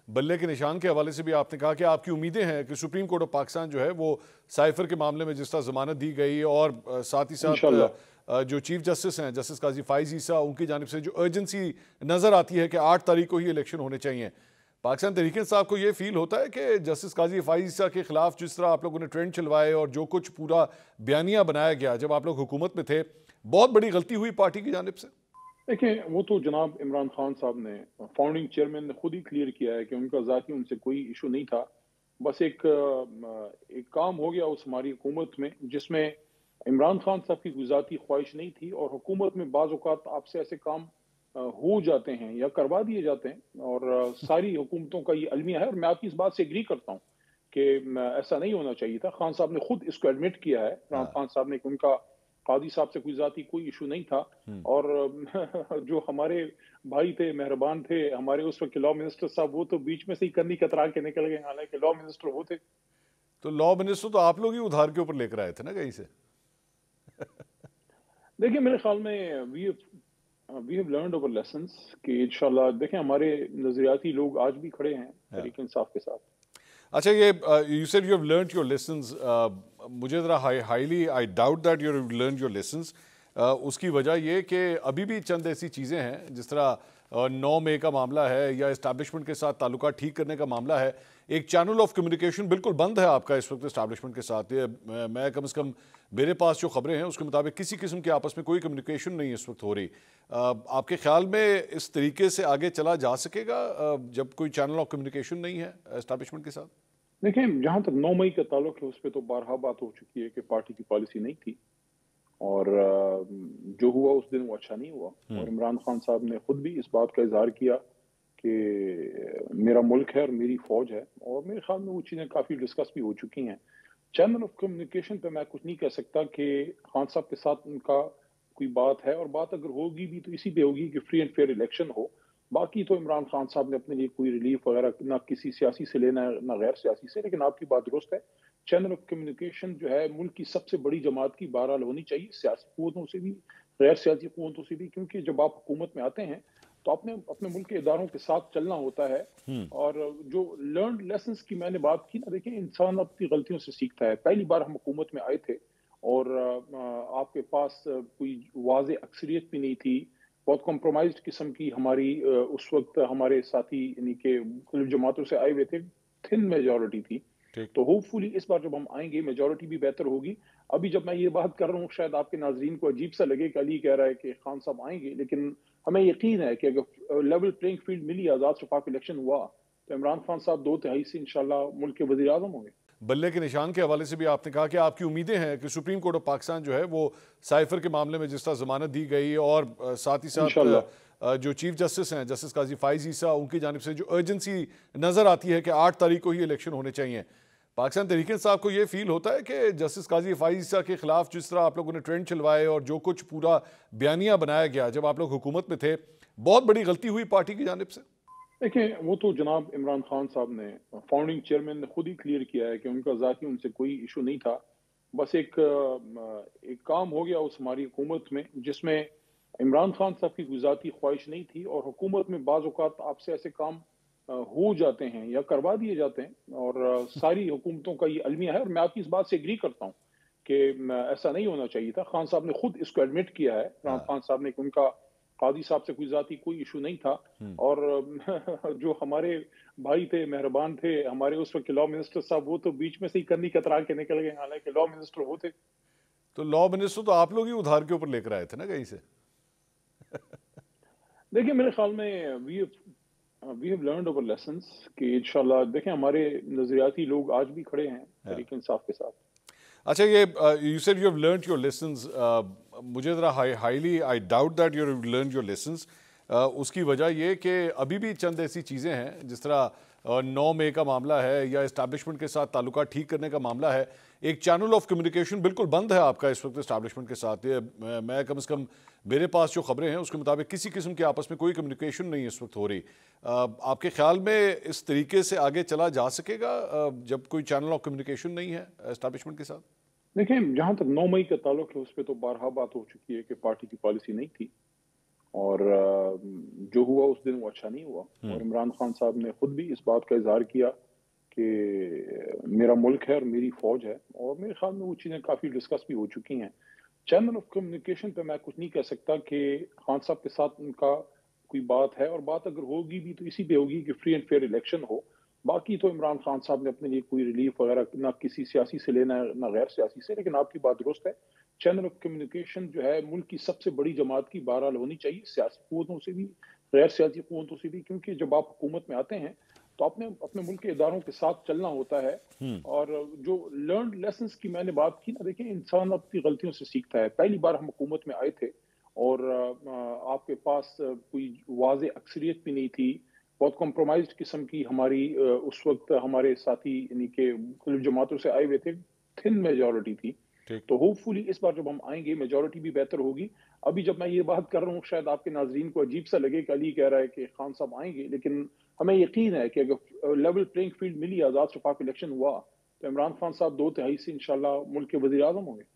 بلے کے نشان کے حوالے سے بھی آپ نے کہا کہ آپ کی امیدیں ہیں کہ سپریم کورٹ آف پاکستان جو ہے وہ سائفر کے معاملے میں جس طرح ضمانت دی گئی اور ساتھ ہی ساتھ جو چیف جسٹس ہیں جسٹس قاضی فائز عیسیٰ ان کی جانب سے جو ارجنسی نظر آتی ہے کہ 8 تاریخ کو ہی الیکشن ہونے چاہیے، پاکستان تحریک انصاف کو یہ فیل ہوتا ہے کہ جسٹس قاضی فائز عیسیٰ کے خلاف جس طرح آپ لوگوں نے ٹرینڈ چلوائے اور جو کچھ پورا بیانیہ بنایا گیا جب آپ لوگ حکومت میں تھے، بہت بڑی غلطی ہوئی پارٹی کی جانب سے؟ دیکھیں وہ تو جناب عمران خان صاحب نے فاؤنڈنگ چیئرمین نے خود ہی کلیئر کیا ہے کہ ان کا ذاتی ان سے کوئی ایشو نہیں تھا، بس ایک کام ہو گیا اس ہماری حکومت میں جس میں عمران خان صاحب کی کوئی ذاتی خواہش نہیں تھی، اور حکومت میں بعض اوقات آپ سے ایسے کام ہو جاتے ہیں یا کروا دیے جاتے ہیں، اور ساری حکومتوں کا یہ المیہ ہے، اور میں آپ کی اس بات سے ایگری کرتا ہوں کہ ایسا نہیں ہونا چاہیے تھا۔ خان صاحب نے خود اس کو ایڈمٹ کیا ہے، عمران خان صاحب نے، کہ ان کا قاضی صاحب سے کوئی ذاتی کوئی ایشو نہیں تھا، اور جو ہمارے بھائی تھے، مہربان تھے ہمارے اس وقت لاء منسٹر صاحب، وہ تو بیچ میں سے ہی کنی کترا کے نکل گئے، حالانکہ لاء منسٹر وہ تھے۔ تو لاء منسٹر تو آپ لوگ ہی ادھار کے اوپر لے کر آئے تھے نا کہیں سے؟ دیکھیں میرے خیال میں we have learned over lessons کہ انشاءاللہ، دیکھیں ہمارے نظریاتی لوگ آج بھی کھڑے ہیں تحریک انصاف کے ساتھ۔ اچھا، یہ you said you have learned your lessons, مجھے ذرا highly I doubt that you have learned your lessons. اس کی وجہ یہ کہ ابھی بھی چند ایسی چیزیں ہیں جس طرح 9 مئی کا معاملہ ہے یا اسٹیبلشمنٹ کے ساتھ تعلقات ٹھیک کرنے کا معاملہ ہے، ایک چینل آف کمیونیکیشن بالکل بند ہے آپ کا اس وقت اسٹیبلشمنٹ کے ساتھ۔ میں کم از کم میرے پاس جو خبریں ہیں اس کے مطابق کسی قسم کے آپس میں کوئی کمیونیکیشن نہیں اس وقت ہو رہی۔ آپ کے خیال میں اس طریقے سے آگے چلا جا سکے گا جب کوئی چینل آف کمیونیکیشن نہیں ہے اسٹیبلشمنٹ کے ساتھ؟ دیکھیں جہاں تک 9 مئی کا تعلق ہے اس پہ تو بارہا بات ہو چکی ہے کہ پارٹی کی پالیسی نہیں تھی، اور جو ہوا اس دن وہ اچھا نہیں ہوا، اور عمران خان صاحب نے خود بھی اس بات کا اظہار کیا کہ میرا ملک ہے اور میری فوج ہے، اور میرے خیال میں وہ چیزیں کافی ڈسکس بھی ہو چکی ہیں۔ چینل آف کمیونیکیشن پہ میں کچھ نہیں کہہ سکتا کہ خان صاحب کے ساتھ ان کا کوئی بات ہے، اور بات اگر ہوگی بھی تو اسی پہ ہوگی کہ فری اینڈ فیئر الیکشن ہو۔ باقی تو عمران خان صاحب نے اپنے لیے کوئی ریلیف وغیرہ نہ کسی سیاسی سے لینا ہے نہ غیر سیاسی سے، لیکن آپ کی بات درست ہے، چینل آف کمیونیکیشن جو ہے ملک کی سب سے بڑی جماعت کی بہرحال ہونی چاہیے، سیاسی قوتوں سے بھی غیر سیاسی قوتوں سے بھی، کیونکہ جب آپ حکومت میں آتے ہیں تو اپنے ملک کے اداروں کے ساتھ چلنا ہوتا ہے۔ اور جو لرنڈ لیسنس کی میں نے بات کی نا، دیکھیں انسان اپنی غلطیوں سے سیکھتا ہے۔ پہلی بار ہم حکومت میں آئے تھے اور آپ کے پاس کوئی واضح اکثریت بھی نہیں تھی، بہت کمپرومائزڈ قسم کی ہماری اس وقت ہمارے ساتھی یعنی کہ مختلف جماعتوں سے آئے ہوئے تھے، تھن میجورٹی تھی۔ تو ہوپ فلی اس بار جب ہم آئیں گے میجورٹی بھی بہتر ہوگی۔ ابھی جب میں یہ بات کر رہا ہوں شاید آپ کے ناظرین کو عجیب سا لگے کہ علی کہہ رہا ہے کہ خان صاحب آئیں گے، لیکن ہمیں یقین ہے کہ اگر لیول پلینگ فیلڈ ملی، آزاد شفاف الیکشن ہوا، تو عمران خان صاحب 2/3 سے انشاءاللہ ملک کے وزیر اعظم ہوں گے۔ بلے کے نشان کے حوالے سے بھی آپ نے کہا کہ آپ کی امیدیں ہیں کہ سپریم کورٹ آف پاکستان جو ہے وہ سائفر کے معاملے میں جس طرح ضمانت دی گئی اور ساتھ ہی ساتھ جو چیف جسٹس ہیں جسٹس قاضی فائز عیسیٰ ان کی جانب سے جو ارجنسی نظر آتی ہے کہ 8 تاریخ کو ہی الیکشن ہونے چاہیے، پاکستان تحریک انصاف کو یہ فیل ہوتا ہے کہ جسٹس قاضی فائز عیسیٰ کے خلاف جس طرح آپ لوگوں نے ٹرینڈ چلوائے اور جو کچھ پورا بیانیہ بنایا گیا جب آپ لوگ حکومت میں تھے، بہت بڑی غلطی ہوئی پارٹی کی جانب سے؟ دیکھیں وہ تو جناب عمران خان صاحب نے فاؤنڈنگ چیئرمین نے خود ہی کلیئر کیا ہے کہ ان کا ذاتی ان سے کوئی ایشو نہیں تھا، بس ایک کام ہو گیا اس ہماری حکومت میں جس میں عمران خان صاحب کی کوئی ذاتی خواہش نہیں تھی، اور حکومت میں بعض اوقات آپ سے ایسے کام ہو جاتے ہیں یا کروا دیے جاتے ہیں، اور ساری حکومتوں کا یہ المیہ ہے، اور میں آپ کی اس بات سے ایگری کرتا ہوں کہ ایسا نہیں ہونا چاہیے تھا۔ خان صاحب نے خود اس کو ایڈمٹ کیا ہے، عمران خان صاحب نے، کہ ان کا قاضی صاحب سے کوئی ذاتی کوئی ایشو نہیں تھا، اور جو ہمارے بھائی تھے، مہربان تھے ہمارے اس وقت لاء منسٹر صاحب، وہ تو بیچ میں سے ہی کنی کترا کے نکل گئے، حالانکہ لاء منسٹر وہ تھے۔ تو لاء منسٹر تو آپ لوگ ہی ادھار کے اوپر لے کر آئے تھے نا کہیں سے؟ دیکھیں میرے خیال میں we have learned over lessons کہ انشاءاللہ، دیکھیں ہمارے نظریاتی لوگ آج بھی کھڑے ہیں تحریک انصاف کے ساتھ۔ اچھا، یہ you said you have learned your lessons, مجھے ذرا highly I doubt that you have learned your lessons. اس کی وجہ یہ کہ ابھی بھی چند ایسی چیزیں ہیں جس طرح 9 مئی کا معاملہ ہے یا اسٹیبلشمنٹ کے ساتھ تعلقات ٹھیک کرنے کا معاملہ ہے، ایک چینل آف کمیونیکیشن بالکل بند ہے آپ کا اس وقت اسٹیبلشمنٹ کے ساتھ۔ میں کم از کم میرے پاس جو خبریں ہیں اس کے مطابق کسی قسم کے آپس میں کوئی کمیونیکیشن نہیں اس وقت ہو رہی۔ آپ کے خیال میں اس طریقے سے آگے چلا جا سکے گا جب کوئی چینل آف کمیونیکیشن نہیں ہے اسٹیبلشمنٹ کے ساتھ؟ دیکھیں جہاں تک 9 مئی کا تعلق ہے اس پہ تو بارہا بات ہو چکی ہے کہ پارٹی کی پالیسی نہیں تھی، اور جو ہوا اس دن وہ اچھا نہیں ہوا، اور عمران خان صاحب نے خود بھی اس بات کا اظہار کیا کہ میرا ملک ہے اور میری فوج ہے، اور میرے خیال میں وہ چیزیں کافی ڈسکس بھی ہو چکی ہیں۔ چینل آف کمیونیکیشن پہ میں کچھ نہیں کہہ سکتا کہ خان صاحب کے ساتھ ان کا کوئی بات ہے، اور بات اگر ہوگی بھی تو اسی پہ ہوگی کہ فری اینڈ فیئر الیکشن ہو۔ باقی تو عمران خان صاحب نے اپنے لیے کوئی ریلیف وغیرہ نہ کسی سیاسی سے لینا ہے نہ غیر سیاسی سے، لیکن آپ کی بات درست ہے، چینل آف کمیونیکیشن جو ہے ملک کی سب سے بڑی جماعت کی بہرحال ہونی چاہیے، سیاسی قوتوں سے بھی غیر سیاسی قوتوں سے بھی، کیونکہ جب آپ حکومت میں آتے ہیں تو آپ نے اپنے ملک کے اداروں کے ساتھ چلنا ہوتا ہے۔ اور جو لرنڈ لیسنس کی میں نے بات کی نا، دیکھیں انسان اپنی غلطیوں سے سیکھتا ہے۔ پہلی بار ہم حکومت میں آئے تھے اور آپ کے پاس کوئی واضح اکثریت بھی نہیں تھی، بہت کمپرومائزڈ قسم کی ہماری اس وقت ہمارے ساتھی یعنی کہ مختلف جماعتوں سے آئے ہوئے تھے، تھن میجورٹی تھی۔ ٹھیک تو ہوپ فلی اس بار جب ہم آئیں گے میجورٹی بھی بہتر ہوگی۔ ابھی جب میں یہ بات کر رہا ہوں شاید آپ کے ناظرین کو عجیب سا لگے کہ علی کہہ رہا ہے کہ خان صاحب آئیں گے، لیکن ہمیں یقین ہے کہ اگر لیول پلینگ فیلڈ ملی، آزاد شفاف الیکشن ہوا، تو عمران خان صاحب 2/3 سے انشاءاللہ ملک کے وزیر اعظم ہوں گے۔